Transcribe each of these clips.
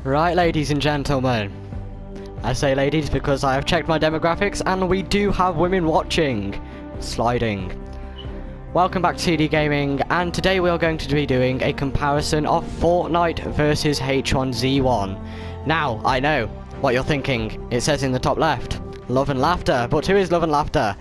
Right, ladies and gentlemen. I say ladies because I have checked my demographics and we do have women watching. Sliding. Welcome back to CD Gaming, and today we are going to be doing a comparison of Fortnite versus H1Z1. Now, I know what you're thinking. It says in the top left, Love and Laughter, but who is Love and Laughter?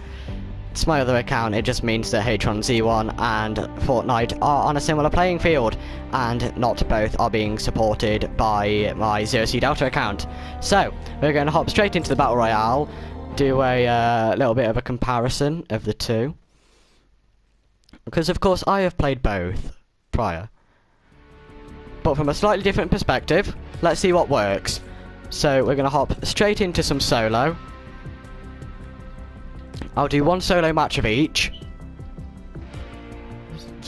It's my other account. It just means that H1Z1 and Fortnite are on a similar playing field, and not both are being supported by my Zero C Delta account. So, we're going to hop straight into the Battle Royale, do a little bit of a comparison of the two. Because of course I have played both prior. But from a slightly different perspective, let's see what works. So we're going to hop straight into some solo. I'll do one solo match of each.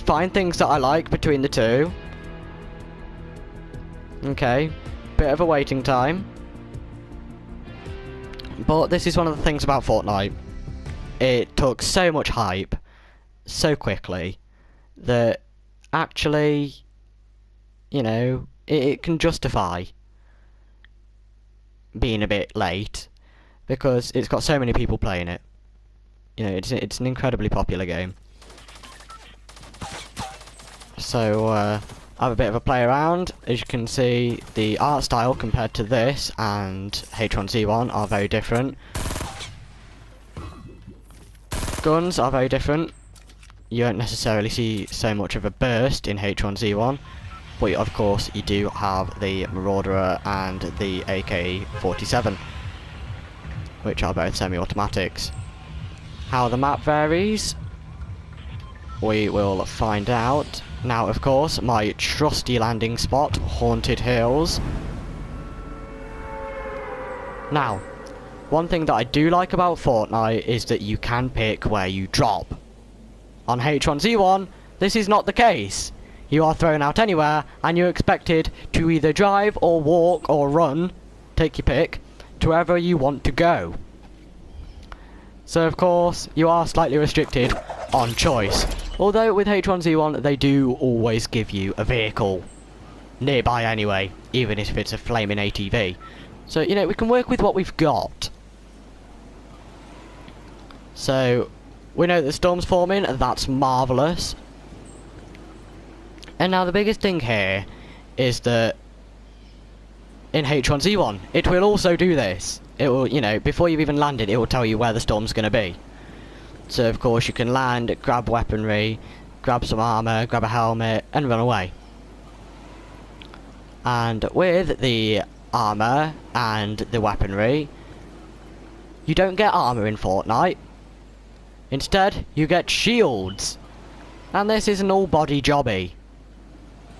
Find things that I like between the two. Okay, bit of a waiting time. But this is one of the things about Fortnite. It took so much hype so quickly that actually, you know, it can justify being a bit late because it's got so many people playing it. You know, it's an incredibly popular game. So I have a bit of a play around. As you can see, the art style compared to this and H1Z1 are very different. Guns are very different. You don't necessarily see so much of a burst in H1Z1, but of course you do have the Marauder and the AK-47, which are both semi-automatics. How the map varies, we will find out. Now, of course, my trusty landing spot, Haunted Hills. Now, one thing that I do like about Fortnite is that you can pick where you drop. On H1Z1, this is not the case. You are thrown out anywhere, and you're expected to either drive or walk or run, take your pick, to wherever you want to go. So of course, you are slightly restricted on choice. Although with H1Z1, they do always give you a vehicle nearby anyway, even if it's a flaming ATV. So, you know, we can work with what we've got. So, we know that storm's forming, that's marvellous. And now the biggest thing here is that in H1Z1, it will also do this. It will, you know, before you've even landed, it will tell you where the storm's going to be. So of course you can land, grab weaponry, grab some armour, grab a helmet, and run away. And with the armour and the weaponry, you don't get armour in Fortnite. Instead, you get shields. And this is an all-body jobby.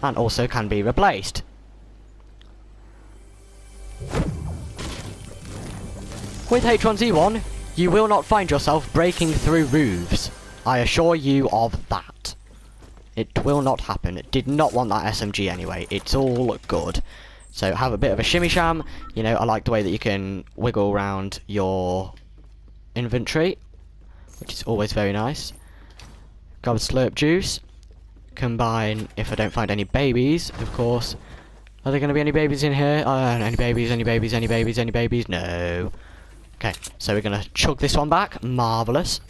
And also can be replaced. With H1Z1, you will not find yourself breaking through roofs. I assure you of that. It will not happen. It did not want that SMG anyway. It's all good. So have a bit of a shimmy sham. You know, I like the way that you can wiggle around your inventory, which is always very nice. Grab a slurp juice. Combine, if I don't find any babies, of course. Are there going to be any babies in here? Any babies, any babies, any babies, any babies? No. Okay, so we're going to chug this one back. Marvellous.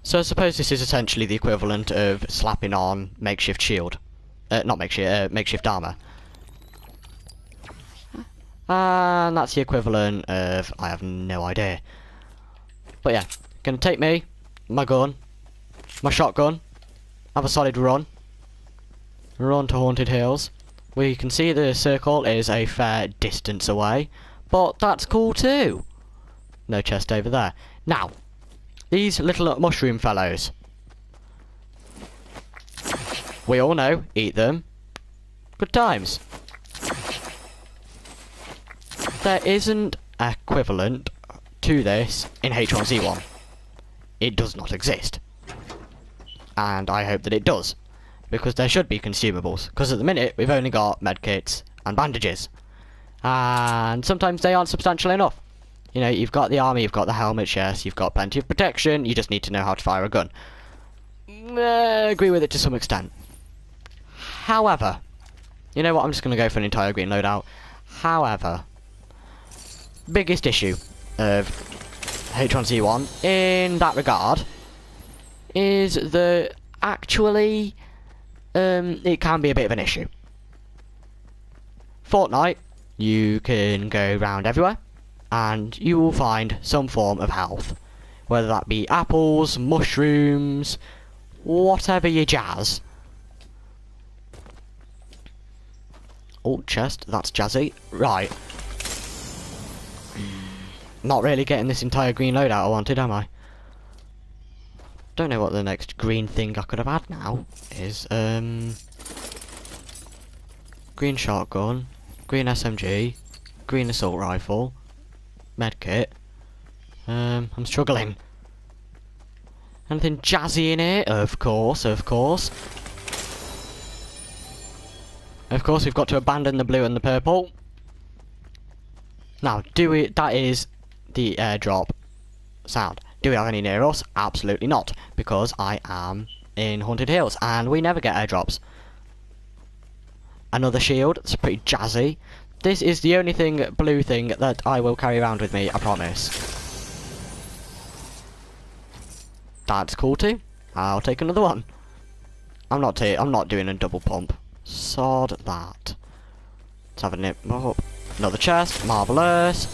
So I suppose this is essentially the equivalent of slapping on makeshift shield. Not makeshift, makeshift armour. And that's the equivalent of, I have no idea. But yeah, going to take me, my gun, my shotgun, have a solid run. Run to Haunted Hills. We can see the circle is a fair distance away, but that's cool too. No chest over there. Now, these little mushroom fellows. We all know, eat them. Good times. There isn't equivalent to this in H1Z1. It does not exist. And I hope that it does. Because there should be consumables. Because at the minute, we've only got medkits and bandages. And sometimes they aren't substantial enough. You know, you've got the armor, you've got the helmet, yes, you've got plenty of protection, you just need to know how to fire a gun. Agree with it to some extent. However, You know what, I'm just going to go for an entire green loadout. However, biggest issue of H1Z1 in that regard is that actually it can be a bit of an issue. Fortnite, you can go round everywhere and you will find some form of health, whether that be apples, mushrooms, whatever you jazz. Oh, chest, that's jazzy. Right. Not really getting this entire green loadout I wanted, am I? Don't know what the next green thing I could have had now is. Green shotgun, green SMG, green assault rifle, medkit. I'm struggling. Anything jazzy in here? Of course, of course. Of course, we've got to abandon the blue and the purple. Now, that is the airdrop sound. Do we have any near us? Absolutely not, because I am in Haunted Hills, and we never get airdrops. Another shield, it's pretty jazzy. This is the only blue thing that I will carry around with me, I promise. That's cool too. I'll take another one. I'm not doing a double pump. Sod that. Let's have a nip. Oh, another chest, marvellous.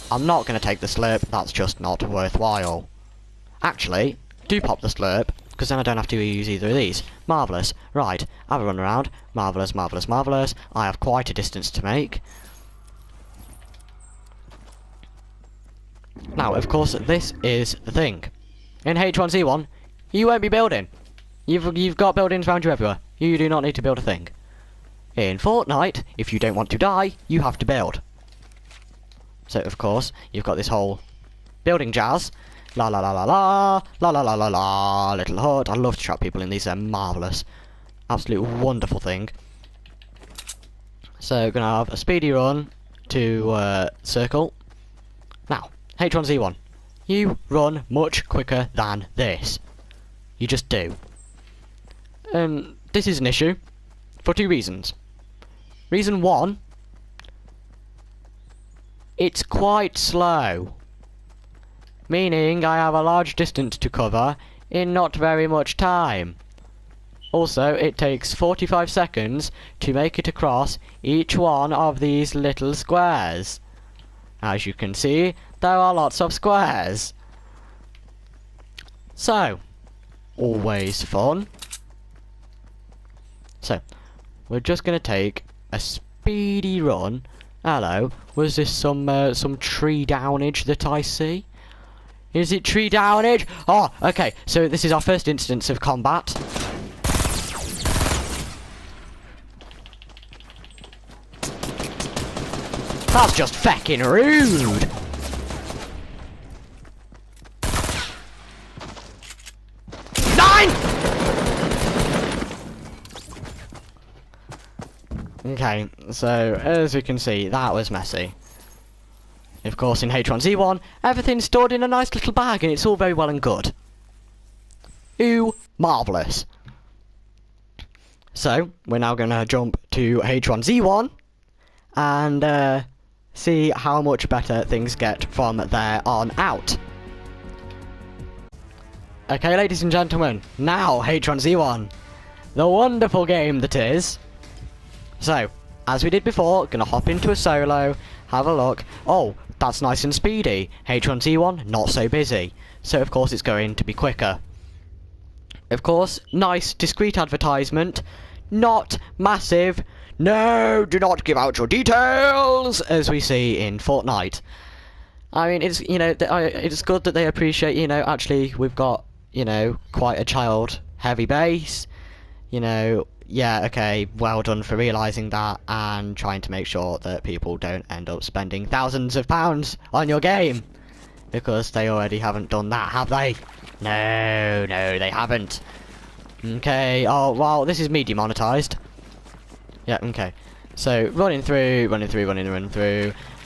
I'm not going to take the slurp, that's just not worthwhile. Actually, do pop the slurp, because then I don't have to use either of these. Marvellous. Right, have a run around. Marvellous, marvellous, marvellous. I have quite a distance to make. Now, of course, this is the thing. In H1Z1, you won't be building. You've got buildings around you everywhere. You do not need to build a thing. In Fortnite, if you don't want to die, you have to build. So, of course, you've got this whole building jazz. La la la la la, la la la la la, little hut. I love to trap people in these, they're marvellous. Absolute wonderful thing. So, gonna have a speedy run to circle. Now, H1Z1. You run much quicker than this. You just do. This is an issue for two reasons. Reason one, it's quite slow. Meaning I have a large distance to cover in not very much time. Also, it takes 45 seconds to make it across each one of these little squares. As you can see, there are lots of squares. So, always fun. So, we're just going to take a speedy run. Hello, was this some tree downage that I see? Is it tree downage? Oh, okay, so this is our first instance of combat. That's just feckin' rude! Okay, so as you can see, that was messy. Of course, in H1Z1, everything's stored in a nice little bag and it's all very well and good. Ooh, marvellous. So, we're now going to jump to H1Z1 and see how much better things get from there on out. Okay, ladies and gentlemen, now H1Z1, the wonderful game that is. So, as we did before, gonna hop into a solo, have a look. Oh, that's nice and speedy. H1Z1, not so busy. So, of course, it's going to be quicker. Of course, nice, discreet advertisement. Not massive. No, do not give out your details, as we see in Fortnite. I mean, it's, you know, it's good that they appreciate, you know, actually, we've got, you know, quite a child-heavy base. You know, yeah, okay, well done for realising that and trying to make sure that people don't end up spending thousands of pounds on your game. Because they already haven't done that, have they? No, they haven't. Okay, oh, well, this is me demonetised. Yeah, okay. So, running through.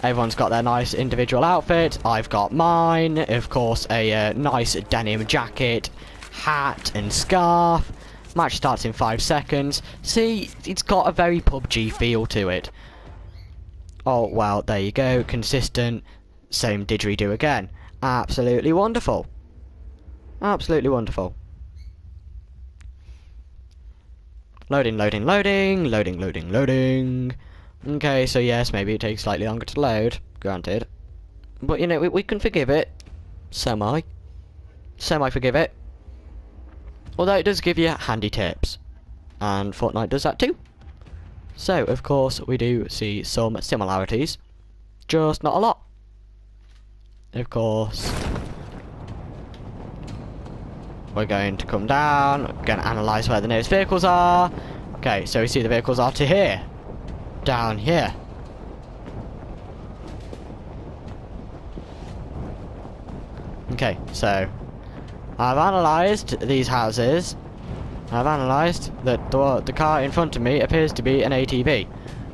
Everyone's got their nice individual outfit. I've got mine. Of course, a nice denim jacket, hat and scarf. Match starts in 5 seconds. See, it's got a very PUBG feel to it. Oh, well, there you go. Consistent. Same didgeridoo again. Absolutely wonderful. Absolutely wonderful. Loading, loading, loading. Loading, loading, loading. Okay, so yes, maybe it takes slightly longer to load. Granted. But, you know, we can forgive it. Semi forgive it. Although it does give you handy tips. And Fortnite does that too. So, of course, we do see some similarities. Just not a lot. Of course. We're going to come down. We're going to analyse where the nearest vehicles are. Okay, so we see the vehicles are to here. Down here. Okay, so I've analysed these houses. I've analysed that the car in front of me appears to be an ATV.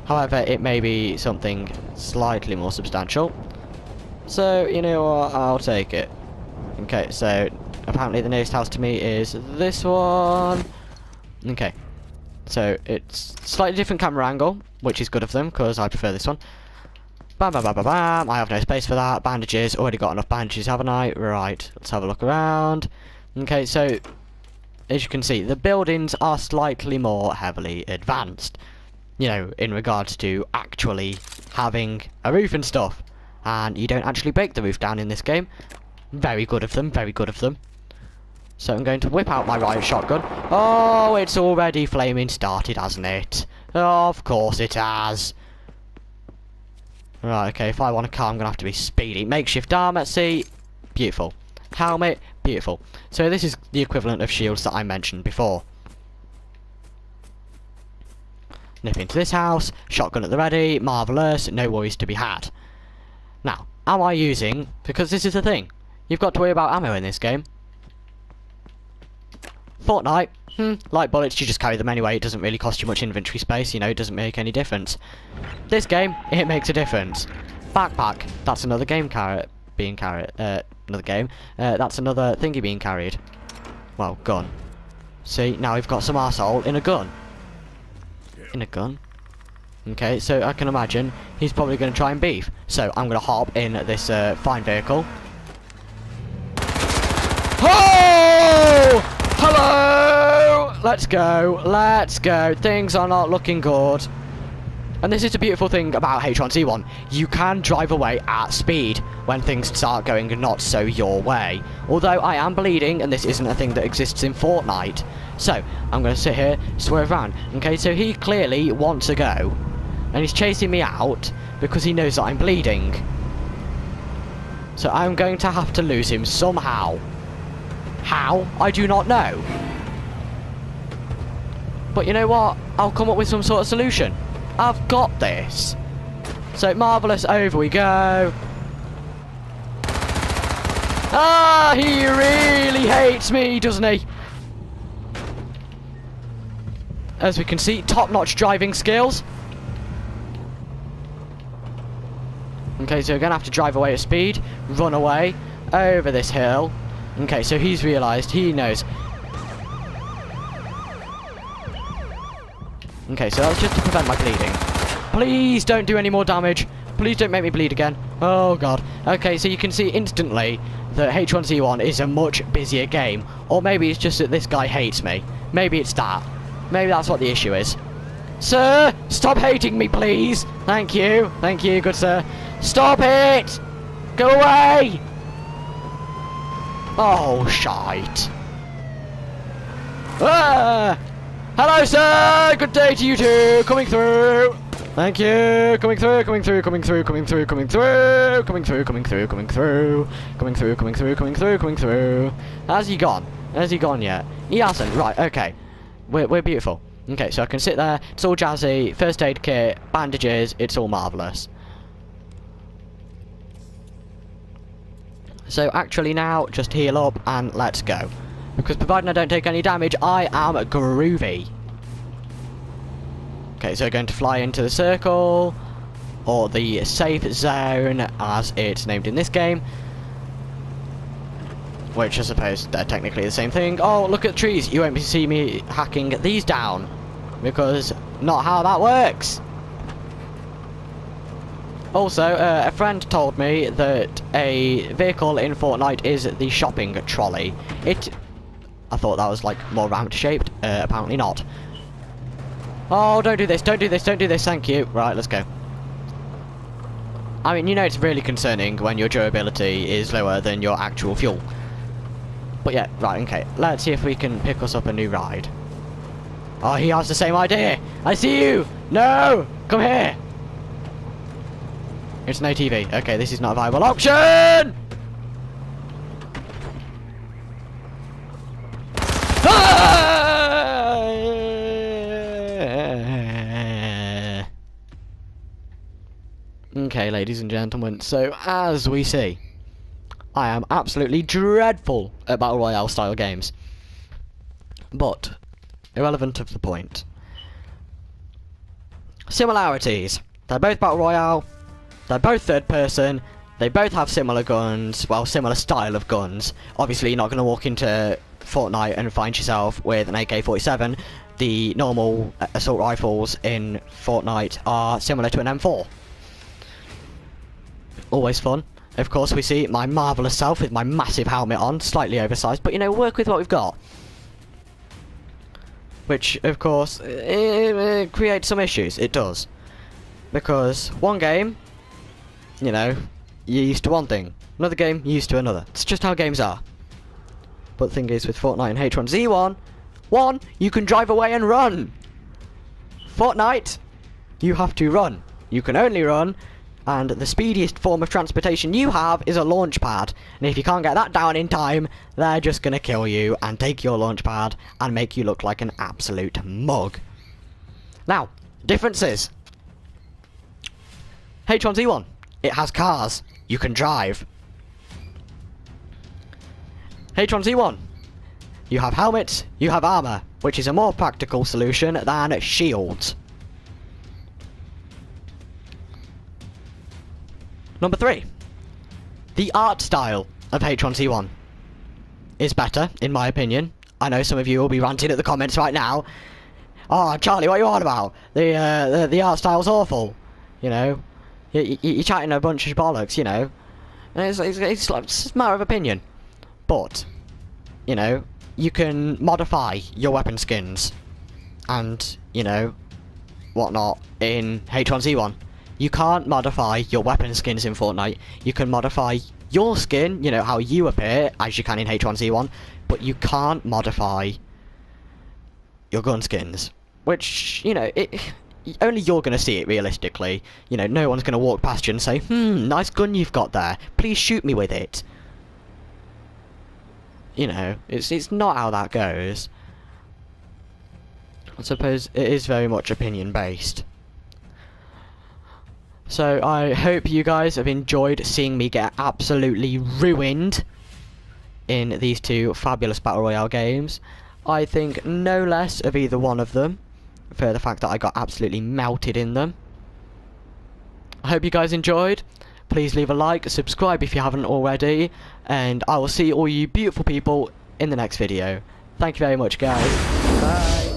However, it may be something slightly more substantial. So, you know what, I'll take it. Okay, so apparently the nearest house to me is this one. Okay, so it's slightly different camera angle, which is good of them, because I prefer this one. Bam, bam, bam, bam, bam. I have no space for that. Bandages. Already got enough bandages, haven't I? Right. Let's have a look around. Okay, so as you can see, the buildings are slightly more heavily advanced. You know, in regards to actually having a roof and stuff. And you don't actually break the roof down in this game. Very good of them. Very good of them. So I'm going to whip out my riot shotgun. Oh, it's already flaming started, hasn't it? Oh, of course it has. Right, okay, if I want a car, I'm going to have to be speedy. Makeshift armor, see? Beautiful. Helmet, beautiful. So this is the equivalent of shields that I mentioned before. Nip into this house, shotgun at the ready, marvellous, no worries to be had. Now, am I using... Because this is the thing. You've got to worry about ammo in this game. Fortnite, light bullets, you just carry them anyway. It doesn't really cost you much inventory space, you know, it doesn't make any difference. This game, it makes a difference. Backpack, that's another game being carried. Another game. That's another thingy being carried. Well, gun. See, now we've got some arsehole in a gun. In a gun? Okay, so I can imagine he's probably going to try and beef. So I'm going to hop in this fine vehicle. Oh! Hello! Let's go. Let's go. Things are not looking good. And this is the beautiful thing about H1Z1. You can drive away at speed when things start going not so your way. Although I am bleeding, and this isn't a thing that exists in Fortnite. So, I'm going to sit here, swerve around. Okay, so he clearly wants to go. And he's chasing me out because he knows that I'm bleeding. So I'm going to have to lose him somehow. How? I do not know. But you know what? I'll come up with some sort of solution. I've got this. So marvellous, over we go. Ah, he really hates me, doesn't he? As we can see, top-notch driving skills. Okay, so we're going to have to drive away at speed, run away, over this hill. Okay, so he's realised, he knows. Okay, so that's just to prevent my bleeding. Please don't do any more damage. Please don't make me bleed again. Oh, God. Okay, so you can see instantly that H1Z1 is a much busier game. Or maybe it's just that this guy hates me. Maybe it's that. Maybe that's what the issue is. Sir, stop hating me, please. Thank you. Thank you, good sir. Stop it! Go away! Oh, shite. Ah! Hello, sir! Good day to you too! Coming through! Thank you! Coming through, coming through, coming through, coming through, coming through, coming through, coming through, coming through, coming through, coming through, coming through, coming through. Has he gone? Has he gone yet? He hasn't. Right, okay. We're beautiful. Okay, so I can sit there, it's all jazzy, first aid kit, bandages, it's all marvellous. So actually now, just heal up and let's go. Because providing I don't take any damage, I am groovy. Okay, so we're going to fly into the circle, or the safe zone, as it's named in this game. which I suppose they're technically the same thing. Oh, look at the trees. You won't see me hacking these down, because not how that works. Also, a friend told me that a vehicle in Fortnite is the shopping trolley. I thought that was like more round shaped. Apparently not. Oh, don't do this, don't do this, don't do this, thank you. Right, let's go. I mean, you know it's really concerning when your durability is lower than your actual fuel. But yeah, right, okay. Let's see if we can pick us up a new ride. Oh, he has the same idea. I see you. No, come here. It's an ATV. Okay, this is not a viable option. Okay, ladies and gentlemen, so as we see, I am absolutely dreadful at Battle Royale style games. But, irrelevant of the point. Similarities. They're both Battle Royale, they're both third person, they both have similar guns, well, similar style of guns. Obviously, you're not going to walk into Fortnite and find yourself with an AK-47. The normal assault rifles in Fortnite are similar to an M4. Always fun. Of course, we see my marvellous self with my massive helmet on, slightly oversized, but you know, work with what we've got. Which, of course, it creates some issues. It does. Because one game, you know, you're used to one thing. Another game, you're used to another. It's just how games are. But the thing is, with Fortnite and H1Z1, one, you can drive away and run. Fortnite, you have to run. You can only run. And the speediest form of transportation you have is a launch pad. And if you can't get that down in time, they're just going to kill you and take your launch pad and make you look like an absolute mug. Now, differences. H1Z1, it has cars. You can drive. H1Z1, you have helmets, you have armor, which is a more practical solution than shields. Number 3, the art style of H1Z1 is better, in my opinion. I know some of you will be ranting at the comments right now. Oh, Charlie, what are you on about? The art style's awful. You know, you're chatting a bunch of bollocks. You know, and it's a matter of opinion. But you know, you can modify your weapon skins, and you know, whatnot in H1Z1. You can't modify your weapon skins in Fortnite. You can modify your skin, you know, how you appear, as you can in H1Z1, but you can't modify your gun skins. Which, you know, only you're going to see it realistically. You know, no one's going to walk past you and say, nice gun you've got there. Please shoot me with it. You know, it's not how that goes. I suppose it is very much opinion based. So I hope you guys have enjoyed seeing me get absolutely ruined in these two fabulous Battle Royale games. I think no less of either one of them, for the fact that I got absolutely melted in them. I hope you guys enjoyed. Please leave a like, subscribe if you haven't already, and I will see all you beautiful people in the next video. Thank you very much, guys. Bye.